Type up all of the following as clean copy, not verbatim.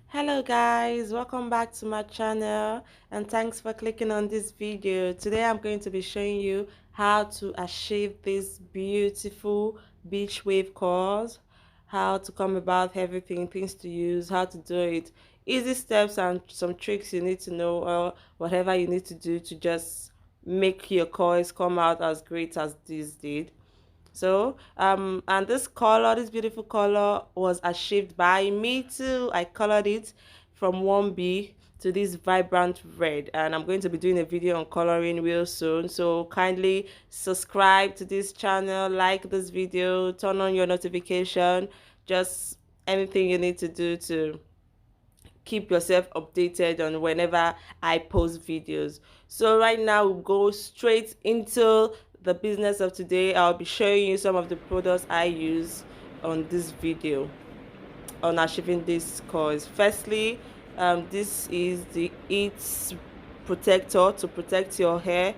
Hello guys, welcome back to my channel and thanks for clicking on this video. Today I'm going to be showing you how to achieve this beautiful beach wave curls, how to come about everything, things to use, how to do it, easy steps and some tricks you need to know or whatever you need to do to just make your curls come out as great as this did. And this color, this beautiful color was achieved by me too. I colored it from 1B to this vibrant red, and I'm going to be doing a video on coloring real soon. So kindly subscribe to this channel, like this video, turn on your notification, just anything you need to do to keep yourself updated on whenever I post videos. So right now we'll go straight into the business of today. I'll be showing you some of the products I use on this video on achieving this cause. Firstly, this is the heat protector to protect your hair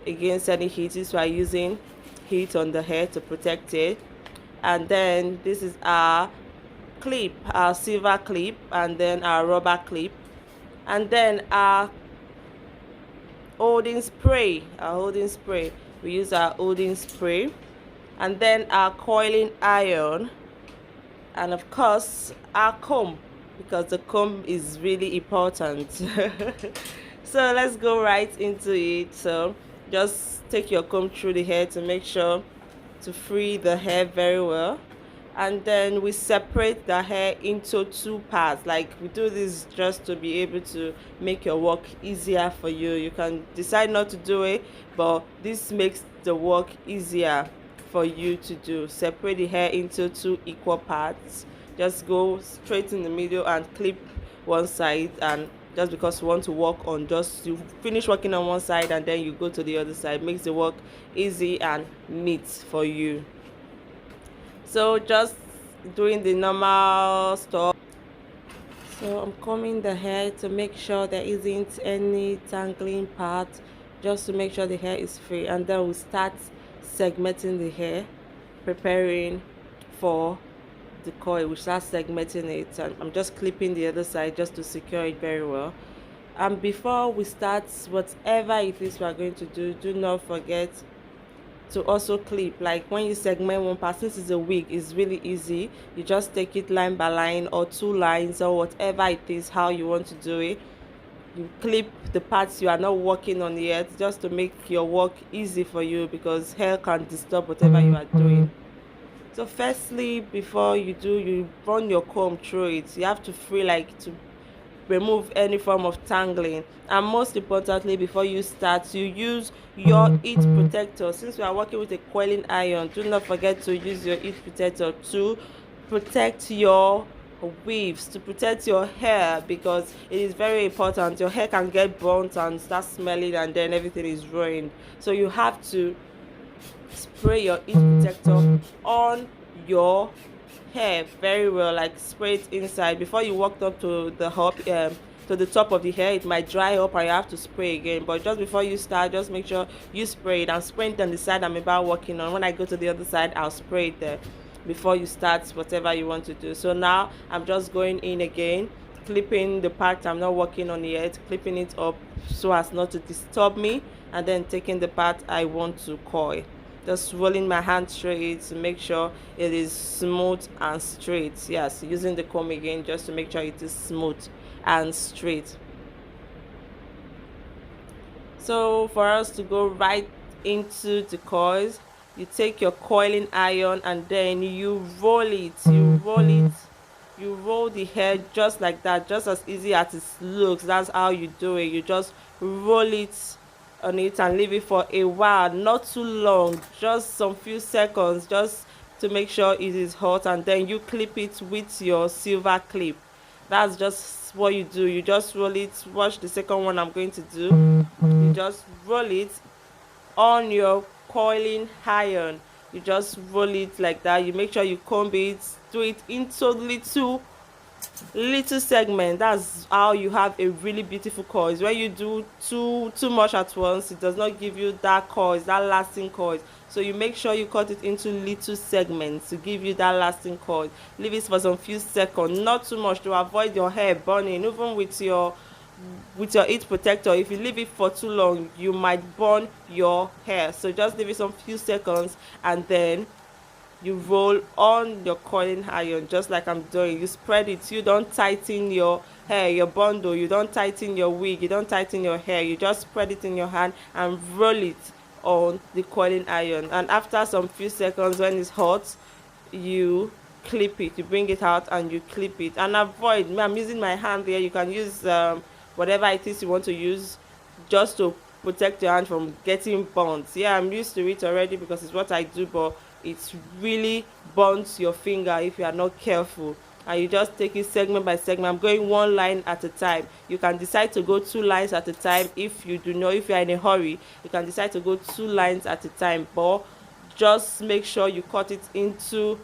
against any heat. This we're using heat on the hair to protect it. And then this is our silver clip, and then our rubber clip, and then our holding spray. We use our holding spray, and then our coiling iron, and of course our comb, because the comb is really important. So let's go right into it. So just take your comb through the hair to make sure to free the hair very well, and then we separate the hair into two parts. Like, we do this just to be able to make your work easier for you. You can decide not to do it, but this makes the work easier for you to do. Separate the hair into two equal parts. Just go straight in the middle and clip one side, and just because you want to work on, just you finish working on one side and then you go to the other side, makes the work easy and neat for you. So just doing the normal stuff. So I'm combing the hair to make sure there isn't any tangling part, just to make sure the hair is free, and then we'll start segmenting the hair, preparing for the coil. We start segmenting it, and I'm just clipping the other side just to secure it very well. And before we start whatever it is we are going to do not forget to also clip. Like, when you segment one part, since it's a wig, it's really easy. You just take it line by line or two lines or whatever it is, how you want to do it. You clip the parts you are not working on yet, just to make your work easy for you, because hair can disturb whatever you are doing. So firstly, before you run your comb through it. You have to free, like, to remove any form of tangling, and most importantly, before you start, you use your heat protector. Since we are working with a coiling iron, do not forget to use your heat protector to protect your weaves, to protect your hair, because it is very important. Your hair can get burnt and start smelling, and then everything is ruined. So you have to spray your heat protector on your hair very well, like spray it inside before you walk up to the to the top of the hair. It might dry up and you have to spray again, but just before you start, just make sure you spray it, and spray it on the side I'm about working on. When I go to the other side, I'll spray it there before you start whatever you want to do. So now I'm just going in again, clipping the part I'm not working on yet, clipping it up so as not to disturb me, and then taking the part I want to coil, just rolling my hand through it to make sure it is smooth and straight. Yes, using the comb again just to make sure it is smooth and straight. So for us to go right into the coils, you take your coiling iron and then you roll the hair just like that, just as easy as it looks. That's how you do it. You just roll it on it and leave it for a while, not too long, just some few seconds, just to make sure it is hot, and then you clip it with your silver clip. That's just what you do. You just roll it. Watch the second one I'm going to do. You just roll it on your coiling iron. You just roll it like that. You make sure you comb it, do it into little Little segment, that's how you have a really beautiful coils. When you do too much at once, it does not give you that coils, that lasting coils. So you make sure you cut it into little segments to give you that lasting coil. Leave it for some few seconds, not too much, to avoid your hair burning. Even with your heat protector, if you leave it for too long, you might burn your hair. So just leave it some few seconds, and then you roll on your curling iron just like I'm doing. You spread it. You don't tighten your hair, your bundle. You don't tighten your wig. You don't tighten your hair. You just spread it in your hand and roll it on the curling iron. And after some few seconds, when it's hot, you clip it. You bring it out and you clip it. And avoid, me, I'm using my hand here. You can use whatever it is you want to use, just to protect your hand from getting burnt. Yeah, I'm used to it already because it's what I do, but it really burns your finger if you are not careful. And you just take it segment by segment. I'm going one line at a time. You can decide to go 2 lines at a time. If you do not, if you are in a hurry, you can decide to go 2 lines at a time, but just make sure you cut it into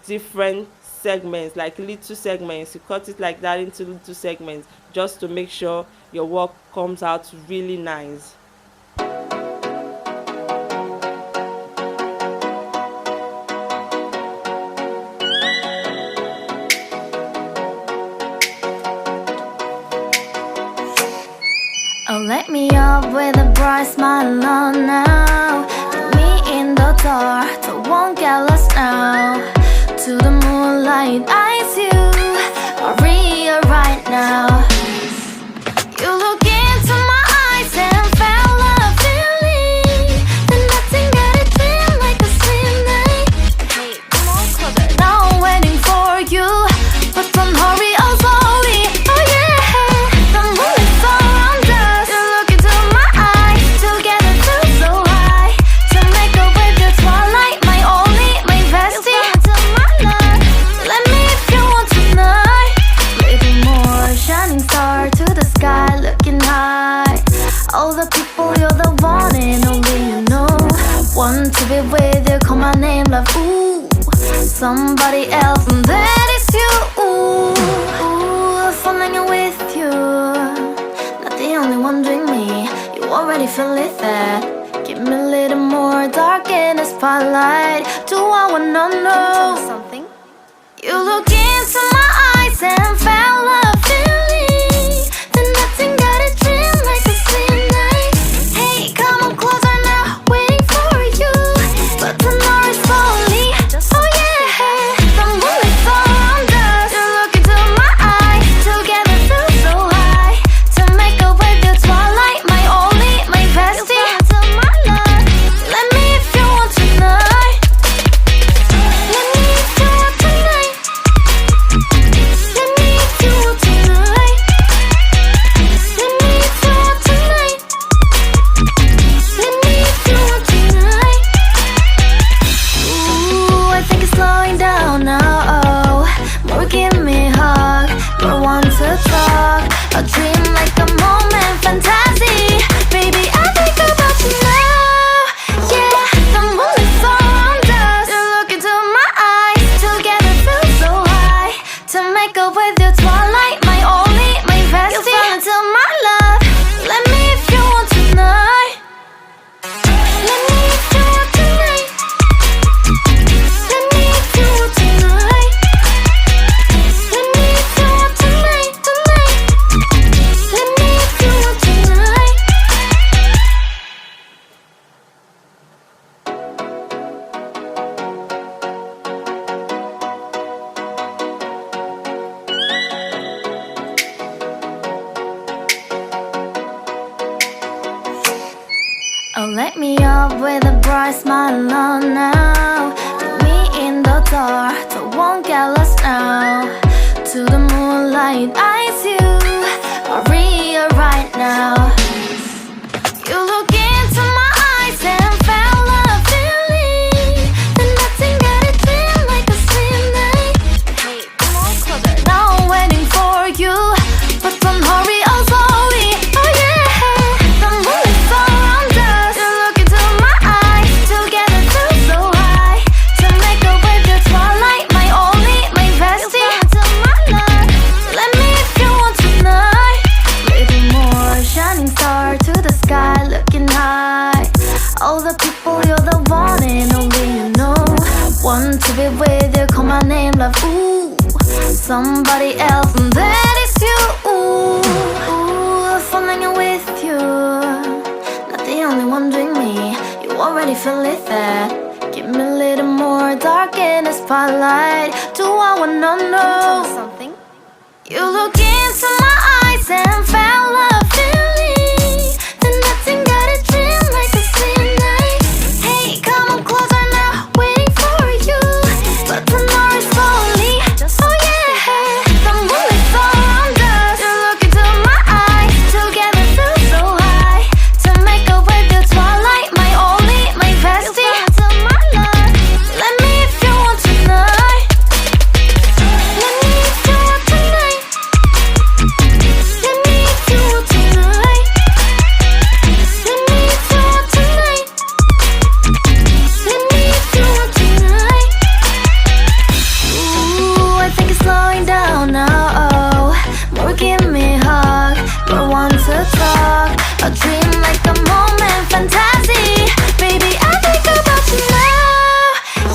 different segments, like little segments. You cut it like that into little segments, just to make sure your work comes out really nice. Oh, let me up with a bright smile on now. Put me in the dark, don't won't get lost now. To the moonlight, eyes you are real right now. You look into my eyes and felt a feeling. Then nothing got it feel like a slim night. Hey, come on, closer. Now I'm waiting for you, but don't hurry, oh slowly. Oh yeah, the moon is around us. You look into my eyes, together feel so high. To make a way through twilight, my only, my bestie. To my love, let me if you want tonight. Little more shining star to the sky, looking high. All the people, you're the one and only you know. Want to be with you, call my name, love, ooh. Somebody else, and that is you, ooh. Ooh, falling in with you. Not the only one doing me, you already feel it there. Give me a little more dark in the spotlight. Do I wanna know something? You look into my eyes and felt a feeling. Then nothing got a dream like a slim night. Hey, come on closer now, waiting for you. But the night is slowly. Oh yeah, the moon is around us. You look into my eyes, together feel so high. To make a way through twilight, my only, my bestie. To my love, let me if you want tonight. Let me if you want tonight. Let me if you want tonight. Let me if you want tonight. Let me if you want tonight. Ooh, I think it's slowing down now. Oh, more give me a hug, more want to talk. A dream like a moment, fantasy. Baby, I think about you now. Yeah, the moon is around us. You look into my eyes, together feel so high. To make a way through twilight, my only, my bestie. You fell into my love. Let me if you want tonight. Let me if you want tonight. Let me if you want tonight. Let me if you want tonight, tonight. Let me if you want tonight. Oh, let me up with a bright smile on now. Put me in the dark, don't won't get lost now. To the moonlight, eyes you are real right now. You look into my eyes and felt a feeling. Then nothing got it feel like a slim night. Hey, come on closer. Now I'm waiting for you, but don't hurry, oh slowly. Oh yeah, the moon is around us. You look into my eyes, together feel so high. To make a way through twilight, my only, my bestie. To my love, love. Ooh, somebody else, and that is you. Ooh, falling with you. Not the only one doing me. You already feel it there. Give me a little more dark in the spotlight. Do I wanna know something? You look into my eyes and fell love feeling. Then nothing got a dream like a same night. Hey, come on closer now, waiting for you. But tomorrow is slowly. Oh yeah, the moonlight's all around us. You look into my eyes, together feel so high. To make up with the twilight, my only, my bestie. My love, let me if you want tonight. Let me if you want tonight. Let me if you want tonight. Let me if you want tonight. Let me if you want tonight. Ooh, I think it's slowing down now. Oh, more give me a hug, more want to talk. A dream like a moment, fantasy. Baby, I think about you now.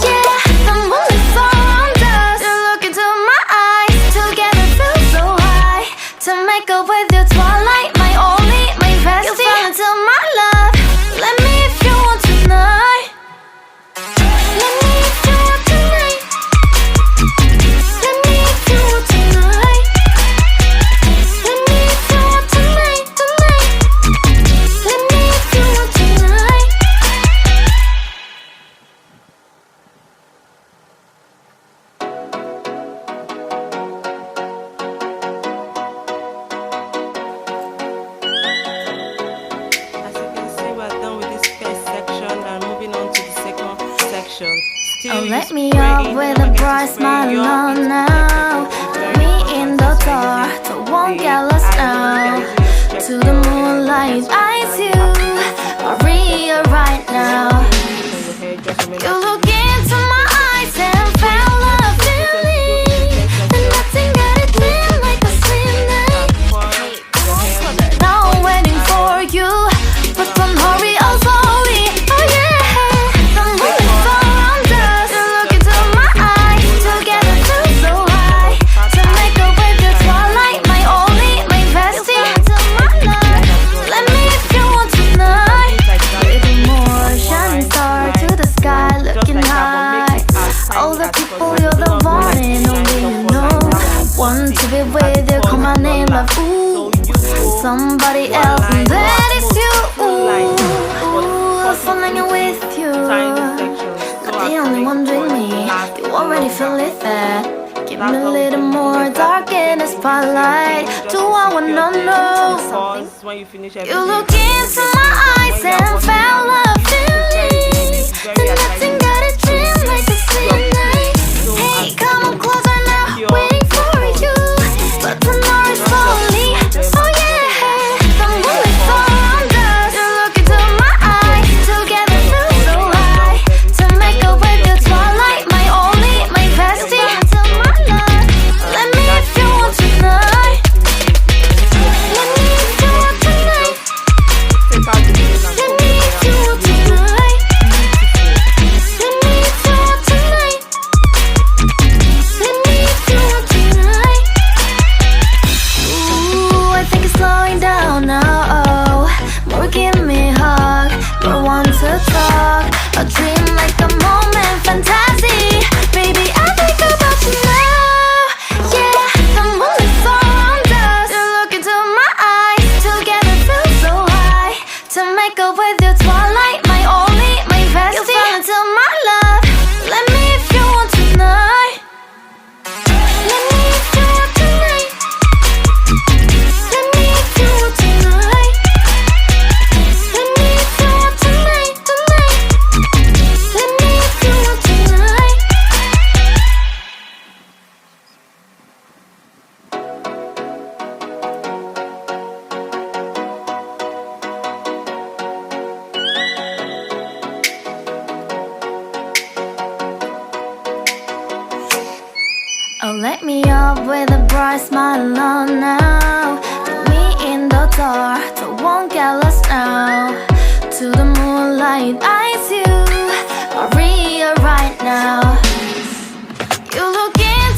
Yeah, the moonlight's all around us. You look into my eyes, together feel so high. To make up with your twilight, my only, my bestie. You fall into my love. Let me if you want tonight. Let me if you want tonight. Let me if you want tonight. Let me if you want tonight, tonight. Let me if you want tonight. As you can see, we're done with this first section and moving on to the second section. Still Oh, you let me spray up in, with don't a forget to bright spray smile your on into now. the Put me in the dark, so won't get lost now. To the moonlight, eyes you, Maria right now. You look into my eyes and fell love feeling. Then nothing got a dream like a slim night. Now I'm waiting for you, but don't hurry, oh slowly. Oh yeah, the moonlight's all around us. You look into my eyes, together feel so high. To make up with your twilight, my only, my bestie. My love, let me if you want tonight. Little more shining star to the sky, looking high. All the people, you're the one and only you know. Want to be with you, call my name, love. Ooh, somebody else, and that is you. Ooh, falling with you. Not the only one doing me. You already feel it there. Give me a little more dark in the spotlight. Do I wanna know something? When you finish You look into my eyes and fell love feeling. Then nothing got a dream like a same night. Hey, come on closer now, waiting for you. But tomorrow is slowly. Oh yeah, the moonlight's all around us. You look into my eyes, together feel so high. To make up with your twilight, my only, my bestie. My love, let me if you want tonight. Let me if you want tonight. Let me if you want tonight. Let me if you want tonight. Let me if you want tonight. Ooh, I think it's slowing down now. Oh, more give me a hug, more want to talk. A dream like a moment, fantasy. Baby, I think about you now. Yeah, the moonlight's all around us. You look into my eyes, together feel so high. To make up with your twilight, my only, my bestie. You fall into my love. Let me if you want tonight. Let me if you want tonight. Let me if you want tonight. Let me if you want tonight, tonight. Let me if you want tonight. Oh, let me up with a bright smile on now. Put me in the dark, so won't get lost now. To the moonlight, eyes you, Maria right now. You look into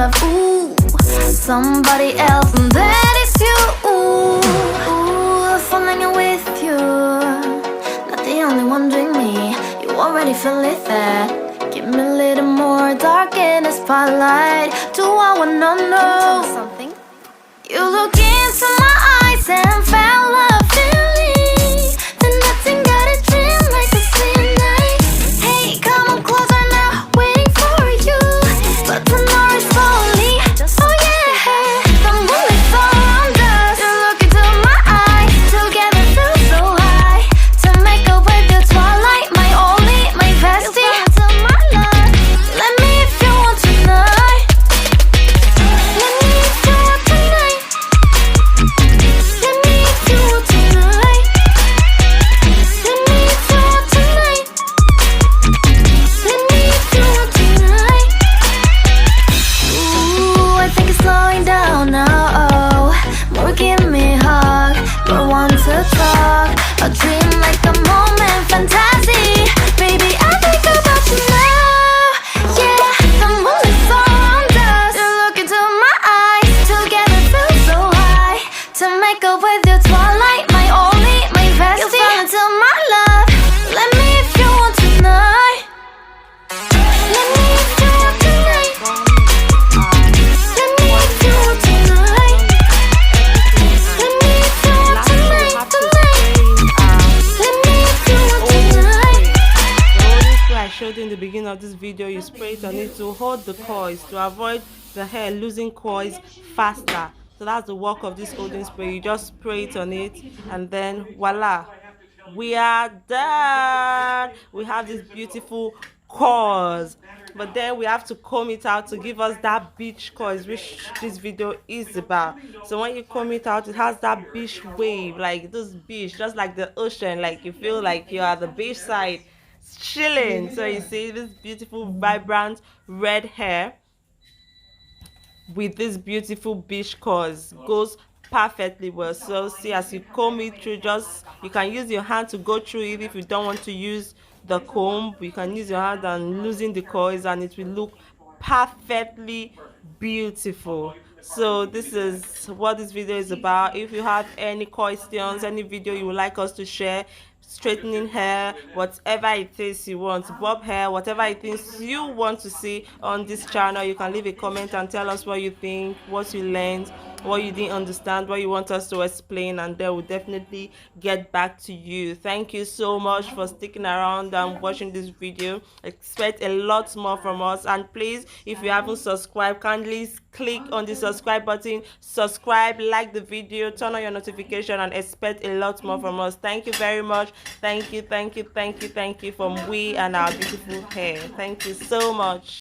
love, ooh, somebody else, and that is you. Ooh, falling in with you, not the only one doing me. You already feel it there. Give me a little more dark in the spotlight. Do I wanna know something? You look into my eyes and fell love feeling. Then nothing got a dream like a same night. Hey, come on closer now, waiting for you. But the night is slowly. Oh yeah, the moonlight's around us. You look into my eyes, together feel so high. To make up with the twilight, my only, my bestie. My love, let me if you want tonight. Let me if you want tonight. Let me if you want tonight. Let me if you want tonight. Let me if you want tonight. Ooh, I think it's slowing down now. Oh, more give me a hug, more want to talk. A dream like a moment, fantasy. Baby, I think about you now. Yeah, the moonlight's around us. You look into my eyes, together feel so high. To make up with your twilight, my only, my bestie. You fall into my love. Let me if you want tonight. Let me if you want tonight. Let me if you want tonight. Let me if you want tonight, tonight. Let me if you want tonight. The only spray I showed you in the beginning of this video, you spray it on it to hold the coils, to avoid the hair losing coils faster. So that's the work of this holding spray. You just spray it on it and then voila, we are done. We have this beautiful coils, but then we have to comb it out to give us that beach coils, which this video is about. So when you comb it out, it has that beach wave, like this beach, just like the ocean, like you feel like you're at the beach side chilling. So you see this beautiful vibrant red hair with this beautiful beach coils goes perfectly well. So see, as you comb it through, just you can use your hand to go through it. If you don't want to use the comb, you can use your hand and loosen the coils, and it will look perfectly beautiful. So this is what this video is about. If you have any questions, any video you would like us to share, straightening hair, whatever it is you want, bob hair, whatever it is you want to see on this channel, you can leave a comment and tell us what you think, what you learned, what you didn't understand, what you want us to explain, and then we'll definitely get back to you. Thank you so much for sticking around and watching this video. Expect a lot more from us, and please, if you haven't subscribed, kindly click on the subscribe button, subscribe, like the video, turn on your notification, and expect a lot more from us. Thank you very much. Thank you, thank you, thank you, thank you from we and our beautiful hair. Thank you so much.